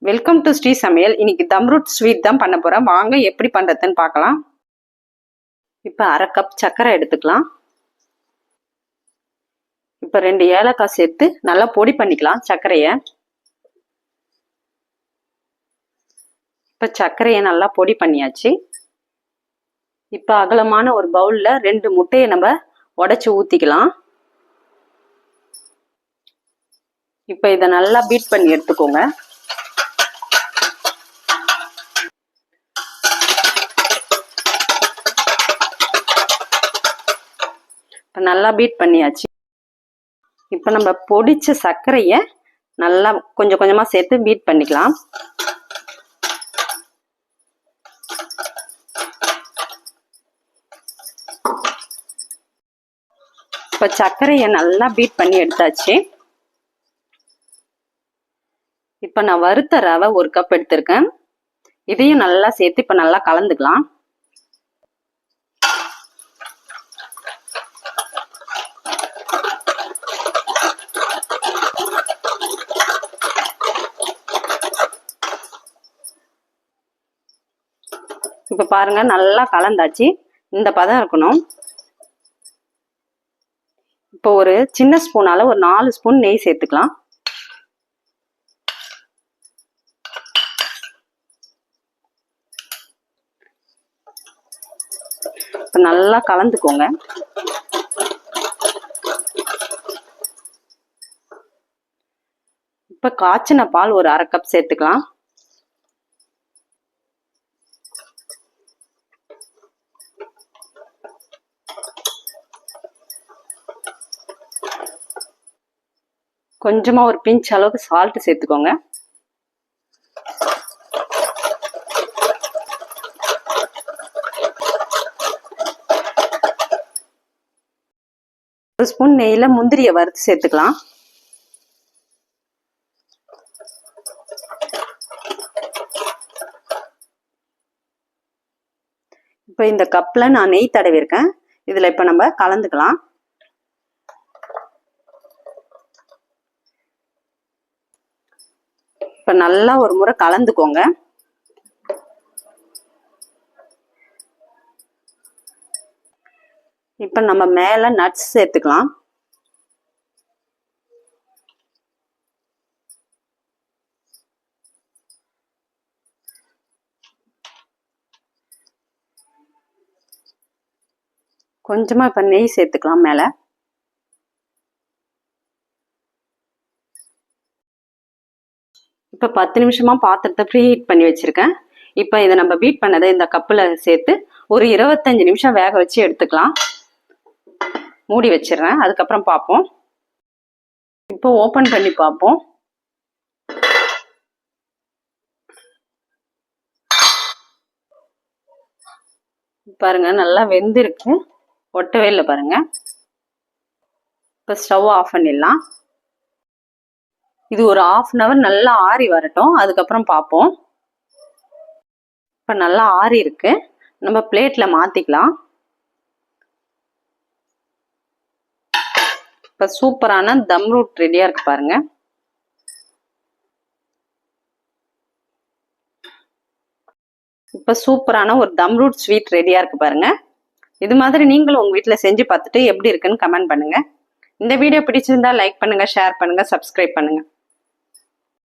Welcome to Sri சமையல். இன்னைக்கு தம் root sweet தான் பண்ண போறேன். வாங்க எப்படி பண்றதுன்னு பார்க்கலாம். இப்போ அரை கப் சர்க்கரை எடுத்துக்கலாம். இப்போ 2 ஏலக்காய் சேர்த்து நல்லா பொடி பண்ணிக்கலாம் சர்க்கரையை. இப்போ சர்க்கரையை நல்லா பொடி பண்ணியாச்சு. இப்போ அகலமான ஒரு பவுல்ல 2 முட்டையை நம்ம உடைச்சு ஊத்திக்கலாம். இப்போ இதை நல்லா பீட் பண்ணி எடுத்துக்கோங்க. நல்லா பீட் பண்ணியாச்சு. இப்போ நம்ம பொடிச்ச சர்க்கரையை நல்லா கொஞ்சம் கொஞ்சமா சேர்த்து பீட் பண்ணிக்கலாம். இப்போ சர்க்கரையை நல்லா பீட் பண்ணி எடுத்தாச்சு. இப்போ நான் வறுத்த ரவை 1 கப் எடுத்திருக்கேன். இதையும் நல்லா சேர்த்து இப்போ நல்லா கலந்துக்கலாம். இப்போ பாருங்க நல்லா கலந்தாச்சு. இந்த பதம் இருக்கணும். இப்போ ஒரு சின்ன ஸ்பூனால ஒரு 4 ஸ்பூன் நெய் சேர்த்துக்கலாம். இப்போ நல்லா கலந்துக்கோங்க. இப்போ காய்ச்சின பால் ஒரு அரை கப் சேர்த்துக்கலாம். கொஞ்சமா ஒரு பிஞ்ச் அளவுக்கு சால்ட் சேர்த்துக்கோங்க. ஒரு ஸ்பூன் நெய்யில முந்திரியை வறுத்து சேர்த்துக்கலாம். இப்போ இந்த கப்ல நான் நெய் தடவி இருக்கேன். இதுல இப்ப நம்ம கலந்துக்கலாம். இப்ப நல்லா ஒரு முறை கலந்துக்கோங்க. இப்ப நம்ம மேல நட்ஸ் சேர்த்துக்கலாம். கொஞ்சமா இப்ப நெய் சேர்த்துக்கலாம் மேல. இப்போ 10 நிமிஷமா பாத்திரத்தை ப்ரீ ஹீட் பண்ணி வச்சிருக்கேன். இப்போ இதை நம்ம பீட் பண்ணதை இந்த கப்பில் சேர்த்து ஒரு 25 நிமிஷம் வேக வச்சு எடுத்துக்கலாம். மூடி வச்சிடுறேன். அதுக்கப்புறம் பார்ப்போம். இப்போ ஓப்பன் பண்ணி பார்ப்போம். பாருங்க நல்லா வெந்திருக்கு. ஒட்டவே இல்லை பாருங்க. இப்போ ஸ்டவ் ஆஃப் பண்ணிடலாம். இது ஒரு 1/2 hour நல்லா ஆறி வரட்டும். அதுக்கப்புறம் பார்ப்போம். இப்போ நல்லா ஆறி இருக்கு. நம்ம பிளேட்ல மாத்திக்கலாம். இப்போ சூப்பரான தம் ரூட் ரெடியா இருக்கு பாருங்க. இப்போ சூப்பரான ஒரு தம் ரூட் ஸ்வீட் ரெடியா இருக்கு பாருங்க. இது மாதிரி நீங்களும் உங்க வீட்டில் செஞ்சு பார்த்துட்டு எப்படி இருக்குன்னு கமெண்ட் பண்ணுங்க. இந்த வீடியோ பிடிச்சிருந்தா லைக் பண்ணுங்க, ஷேர் பண்ணுங்க, சப்ஸ்கிரைப் பண்ணுங்க.